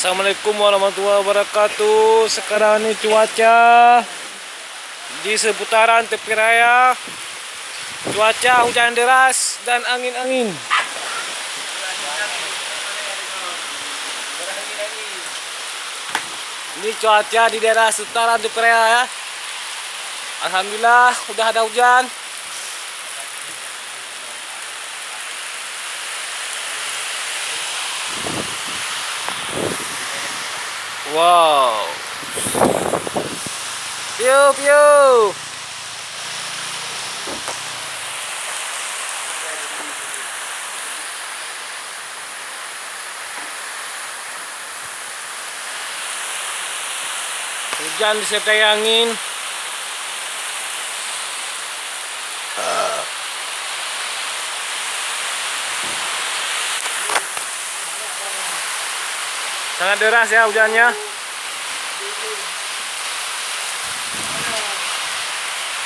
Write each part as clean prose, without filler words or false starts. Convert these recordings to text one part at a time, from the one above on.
Assalamualaikum warahmatullahi wabarakatuh. Sekarang ni cuaca di seputaran tepi raya, cuaca hujan deras dan angin-angin. Ini cuaca di daerah seputaran tepi raya ya. Alhamdulillah udah ada hujan. Wow. Piu piu. Hujan disertai angin. Sangat deras ya hujannya.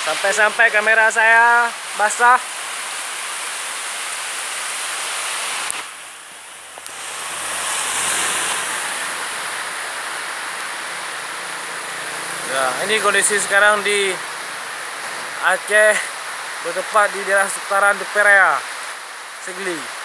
Sampai-sampai kamera saya basah. Ya, ini kondisi sekarang di Aceh, bertempat di daerah seputaran Tepi Raya, Segli.